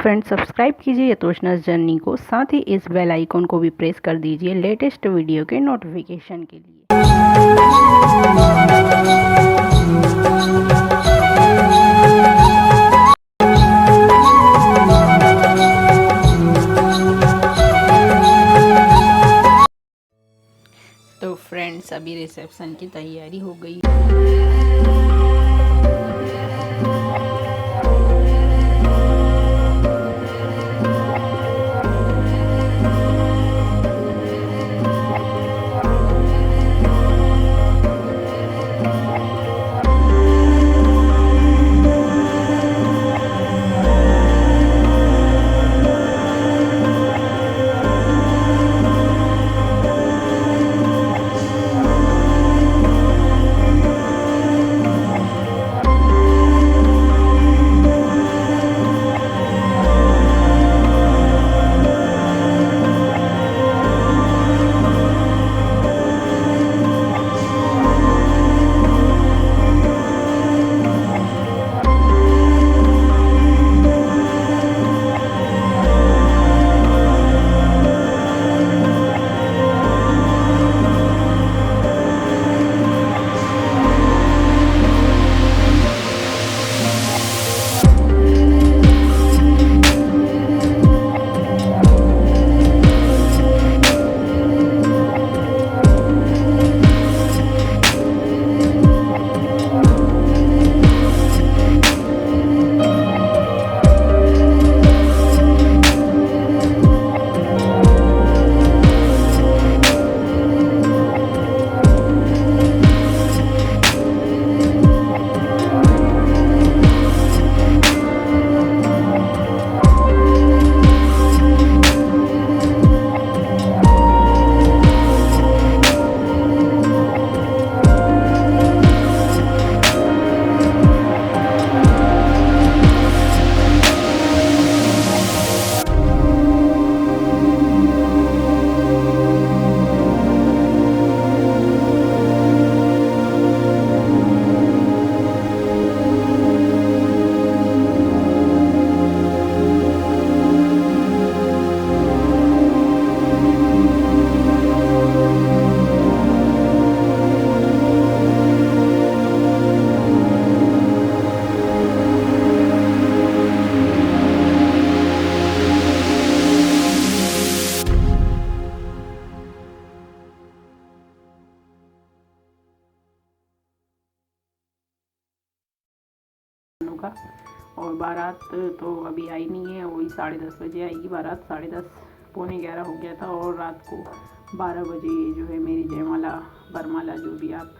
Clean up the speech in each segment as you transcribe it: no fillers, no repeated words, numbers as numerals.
Friends subscribe कीजिए यतोष्णास journey को, साथ ही इस बेल आइकन को भी प्रेस कर दीजिए लेटेस्ट वीडियो के नोटिफिकेशन के लिए। तो फ्रेंड्स अभी रिसेप्शन की तैयारी हो गई। का और बारात तो अभी आई नहीं है, वही 10:30 बजे आएगी बारात। 10:30 पौने 11 हो गया था और रात को 12 बजे जो है मेरी जयमाला बरमाला जो भी आप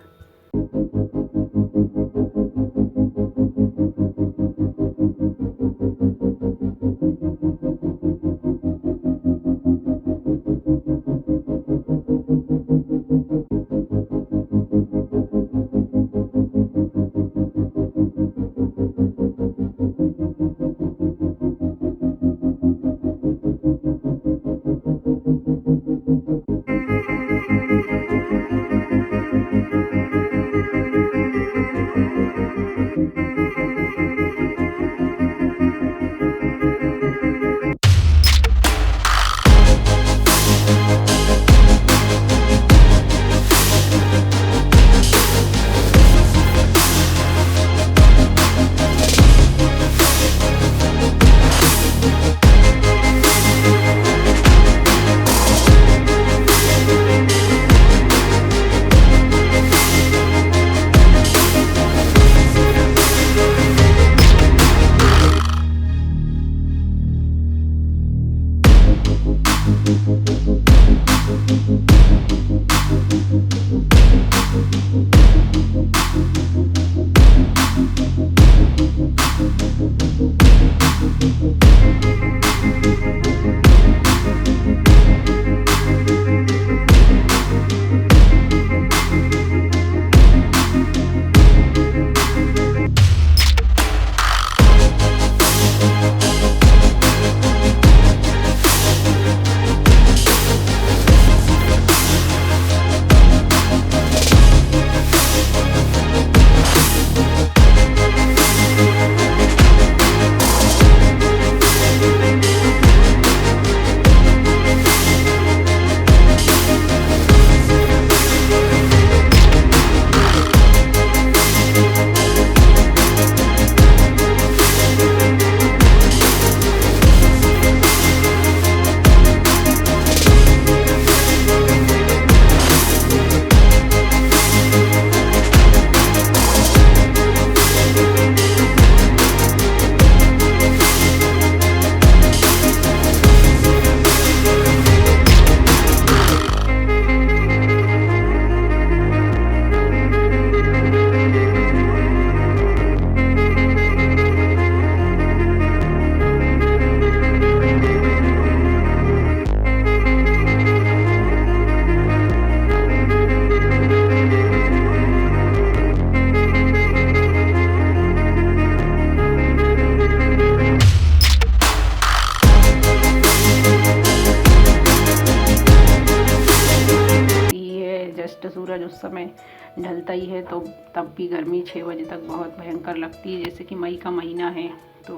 जस्ट सूरज उस समय ढलता ही है, तो तब भी गर्मी 6 बजे तक बहुत भयंकर लगती है। जैसे कि मई का महीना है तो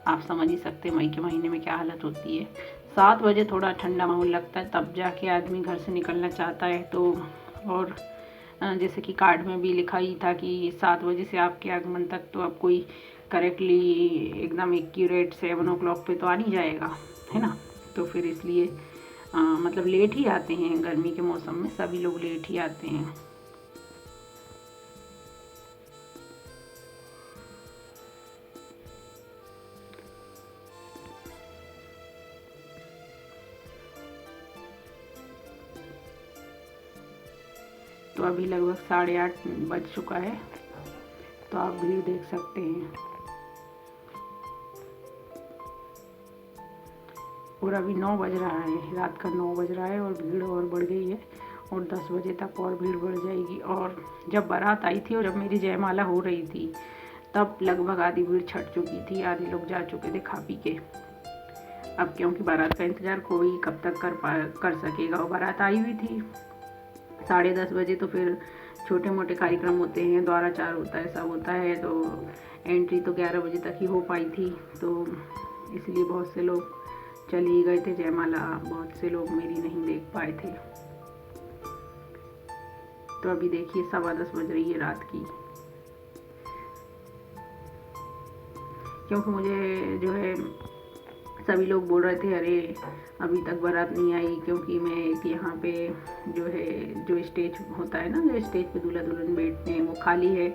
आप समझ ही सकते हैं मई के महीने में क्या हालत होती है। 7 बजे थोड़ा ठंडा माहौल लगता है, तब जाके आदमी घर से निकलना चाहता है। तो और जैसे कि कार्ड में भी लिखा ही था कि 7 बजे से आपके आगमन तक तो अब कोई करेक्टली एकदम एक्यूरेट 7 o'clock पे तो आ नहीं जाएगा, है ना। तो फिर इसलिए मतलब लेट ही आते हैं, गर्मी के मौसम में सभी लोग लेट ही आते हैं। तो अभी लगभग 8:30 बज चुका है, तो आप भीड़ देख सकते हैं। और अभी 9 बज रहा है, रात का 9 बज रहा है और भीड़ और बढ़ गई है और 10 बजे तक और भीड़ बढ़ जाएगी। और जब बारात आई थी और जब मेरी जयमाला हो रही थी तब लगभग आधी भीड़ छट चुकी थी, आधे लोग जा चुके थे खा पी के। अब क्योंकि बारात का इंतज़ार कोई कब तक कर सकेगा, और बारात आई हुई थी 10:30 बजे। तो फिर छोटे मोटे कार्यक्रम होते हैं, द्वाराचार होता है, सब होता है, तो एंट्री तो 11 बजे तक ही हो पाई थी। तो इसलिए बहुत से लोग चले ही गए थे जयमाला, बहुत से लोग मेरी नहीं देख पाए थे। तो अभी देखिए 10:15 बज रही है रात की। क्योंकि मुझे जो है सभी लोग बोल रहे थे अरे अभी तक बारात नहीं आई, क्योंकि मैं एक यहाँ पे जो है जो स्टेज होता है ना, जो स्टेज पे दूल्हा दुल्हन बैठते हैं वो खाली है।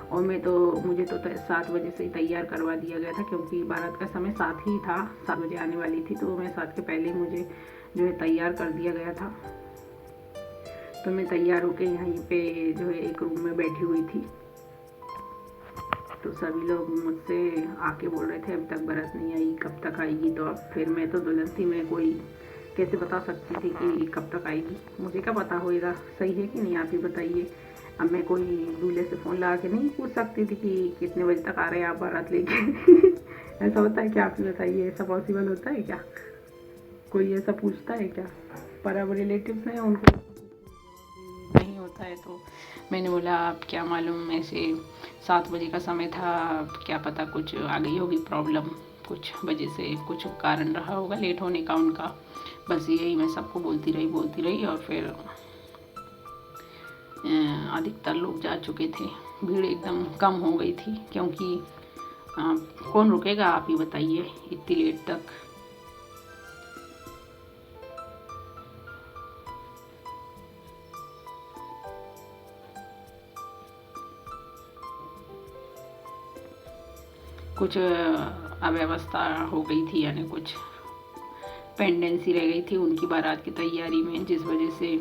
और मुझे तो 7 बजे से ही तैयार करवा दिया गया था, क्योंकि बारात का समय 7 ही था, 7 बजे आने वाली थी। तो मैं 7 के पहले ही मुझे जो है तैयार कर दिया गया था। तो मैं तैयार होकर यहीं पे जो है एक रूम में बैठी हुई थी। तो सभी लोग मुझसे आके बोल रहे थे अभी तक बारात नहीं आई, कब तक आएगी। तो अब फिर मैं तो दुल्हन थी, मैं कोई कैसे बता सकती थी कि कब तक आएगी, मुझे क्या पता होएगा, सही है कि नहीं, आप ही बताइए। अब मैं कोई दूल्हे से फ़ोन लगा के नहीं पूछ सकती थी कि कितने बजे तक आ रहे हैं आप बारात लेके। ऐसा होता है क्या, आप ही बताइए, ऐसा पॉसिबल होता है क्या, कोई ऐसा पूछता है क्या। पर अब रिलेटिव्स हैं, उनको नहीं होता है। तो मैंने बोला आप क्या मालूम, ऐसे 7 बजे का समय था, क्या पता कुछ आ गई होगी प्रॉब्लम, कुछ वजह से कुछ कारण रहा होगा लेट होने का उनका। बस यही मैं सबको बोलती रही और फिर अधिकतर लोग जा चुके थे, भीड़ एकदम कम हो गई थी। क्योंकि कौन रुकेगा, आप ही बताइए इतनी लेट तक। कुछ अव्यवस्था हो गई थी, यानी कुछ पेंडेंसी रह गई थी उनकी बारात की तैयारी में, जिस वजह से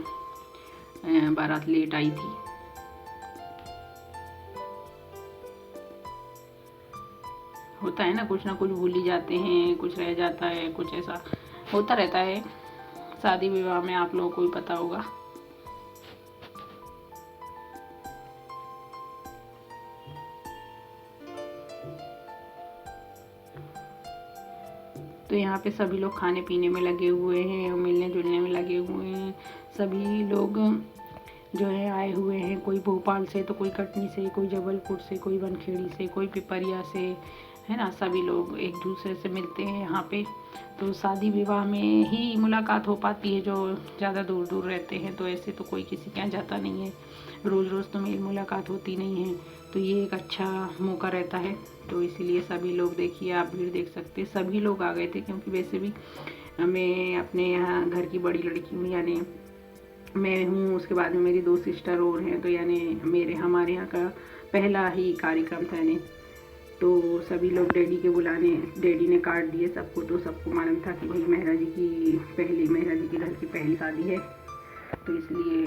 बारात लेट आई थी। होता है ना कुछ भूल ही जाते हैं, कुछ रह जाता है, कुछ ऐसा होता रहता है शादी विवाह में, आप लोगों को भी पता होगा। तो यहाँ पे सभी लोग खाने पीने में लगे हुए हैं और मिलने जुलने में लगे हुए हैं। सभी लोग जो है आए हुए हैं, कोई भोपाल से, तो कोई कटनी से, कोई जबलपुर से, कोई बनखेड़ी से, कोई पिपरिया से, है ना। सभी लोग एक दूसरे से मिलते हैं यहाँ पे। तो शादी विवाह में ही मुलाकात हो पाती है, जो ज़्यादा दूर दूर रहते हैं। तो ऐसे तो कोई किसी के यहाँ जाता नहीं है, रोज़ रोज़ तो मेरी मुलाकात होती नहीं है। तो ये एक अच्छा मौका रहता है। तो इसीलिए सभी लोग, देखिए आप भीड़ देख सकते हैं, सभी लोग आ गए थे। क्योंकि वैसे भी मैं अपने यहाँ घर की बड़ी लड़की हूँ, यानी मैं हूँ, उसके बाद में मेरी 2 सिस्टर और हैं। तो यानी हमारे यहाँ का पहला ही कार्यक्रम था यानी। तो सभी लोग डैडी ने कार्ड दिए सबको। तो सबको मालूम था कि भाई मेहरा जी के घर की पहली शादी है। तो इसलिए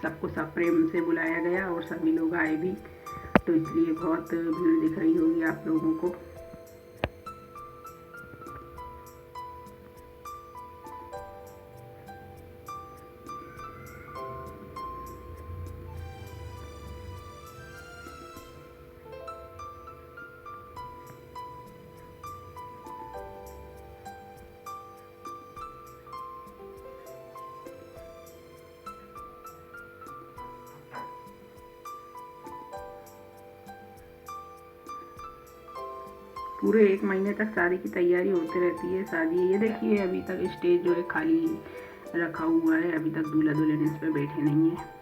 सबको सब प्रेम से बुलाया गया और सभी लोग आए भी। तो इसलिए बहुत भीड़ दिख रही होगी आप लोगों को। पूरे 1 महीने तक शादी की तैयारी होती रहती है। शादी ये देखिए अभी तक स्टेज जो है खाली रखा हुआ है, अभी तक दूल्हा दुल्हन इस पे बैठे नहीं है।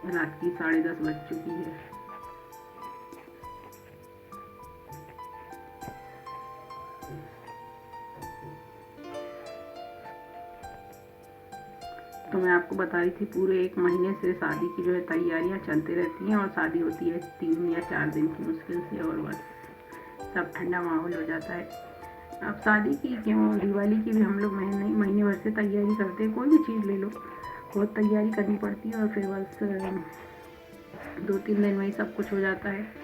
रात की 10:30 बज चुकी है। तो मैं आपको बता रही थी पूरे 1 महीने से शादी की जो है तैयारियां चलती रहती हैं और शादी होती है 3 या 4 दिन की मुश्किल से, और बस सब ठंडा माहौल हो जाता है। अब शादी की क्यों, दिवाली की भी हम लोग महीने भर से तैयारी करते हैं। कोई भी चीज़ ले लो, बहुत तैयारी करनी पड़ती है और फिर बस 2-3 दिन में ही सब कुछ हो जाता है।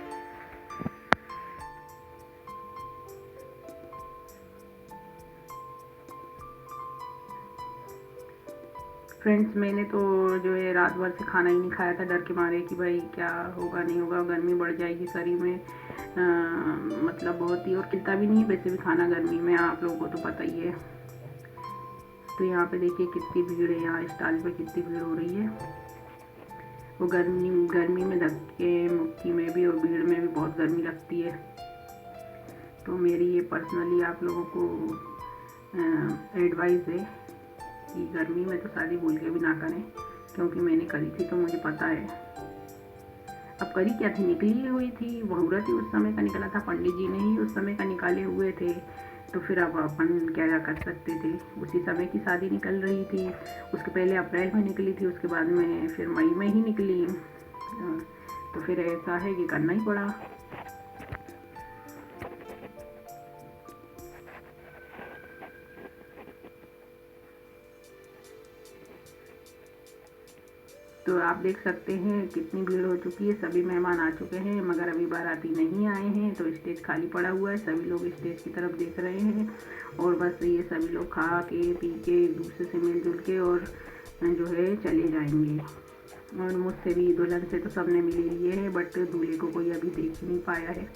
फ्रेंड्स, मैंने तो जो है रात भर से खाना ही नहीं खाया था, डर के मारे कि भाई क्या होगा नहीं होगा, गर्मी बढ़ जाएगी शरीर में। मतलब बहुत ही, और खिलता भी नहीं है वैसे भी खाना गर्मी में, आप लोगों को तो पता ही है। तो यहाँ पे देखिए कितनी भीड़ है, यहाँ स्टॉल पे कितनी भीड़ हो रही है। वो गर्मी में धक्के मुक्की में भी और भीड़ में भी बहुत गर्मी लगती है। तो मेरी ये पर्सनली आप लोगों को एडवाइस है कि गर्मी में तो शादी भूल के भी ना करें, क्योंकि मैंने करी थी तो मुझे पता है। अब करी क्या थी, निकली हुई थी, मुहूर्त ही उस समय का निकला था, पंडित जी ने ही उस समय का निकाले हुए थे, तो फिर अब अपन क्या कर सकते थे। उसी समय की शादी निकल रही थी, उसके पहले अप्रैल में निकली थी, उसके बाद में फिर मई में ही निकली। तो फिर ऐसा है कि करना ही पड़ा। तो आप देख सकते हैं कितनी भीड़ हो चुकी है, सभी मेहमान आ चुके हैं मगर अभी बाराती नहीं आए हैं, तो स्टेज खाली पड़ा हुआ है। सभी लोग स्टेज की तरफ देख रहे हैं और बस ये सभी लोग खा के पी के एक दूसरे से मिलजुल के और जो है चले जाएंगे। और मुझसे भी, दुल्हन से तो सबने मिल लिए हैं, बट दूल्हे को कोई अभी देख ही नहीं पाया है।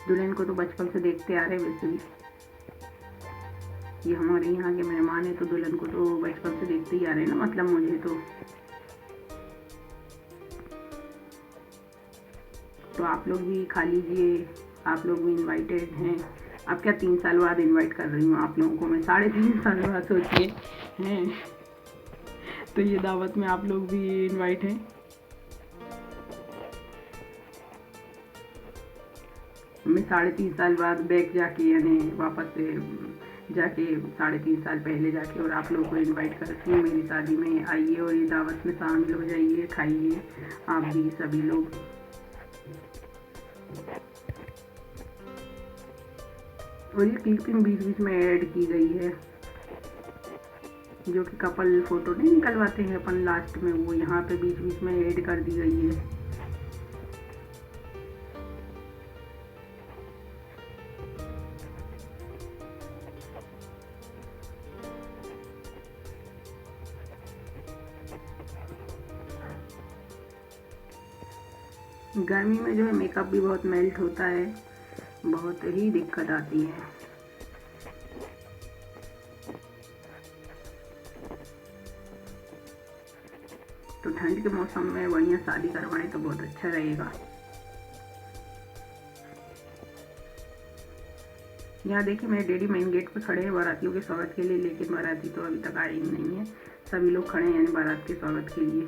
दुल्हन को तो बचपन से देखते आ रहे हैं, वैसे भी ये हमारे यहाँ के मेहमान हैं, तो दुल्हन को तो बचपन से देखते ही आ रहे हैं ना, मतलब मुझे तो आप लोग भी खा लीजिए, आप लोग भी इनवाइटेड हैं। अब क्या 3 साल बाद इनवाइट कर रही हूँ आप लोगों को मैं, 3.5 साल बाद, सोचिए हैं। तो ये दावत में आप लोग भी इनवाइट हैं। मैं 3.5 साल बाद बैक जाके, यानी वापस से जाके 3.5 साल पहले जाके और आप लोगों को इनवाइट करती हूँ मेरी शादी में। आइए और ये दावत में शामिल हो जाइए, खाइए आप भी सभी लोग। और ये क्लिपिंग बीच बीच में ऐड की गई है, जो कि कपल फोटो नहीं निकलवाते हैं अपन लास्ट में, वो यहाँ पे बीच बीच में ऐड कर दी गई है। गर्मी में जो है मेकअप भी बहुत मेल्ट होता है, बहुत ही दिक्कत आती है। तो ठंड के मौसम में बढ़िया शादी करवाएं तो बहुत अच्छा रहेगा। यहाँ देखिए मेरे डैडी मेन गेट पे खड़े हैं बारातियों के स्वागत के लिए, लेकिन बाराती तो अभी तक आए ही नहीं है। सभी लोग खड़े हैं यानी बारात के स्वागत के लिए।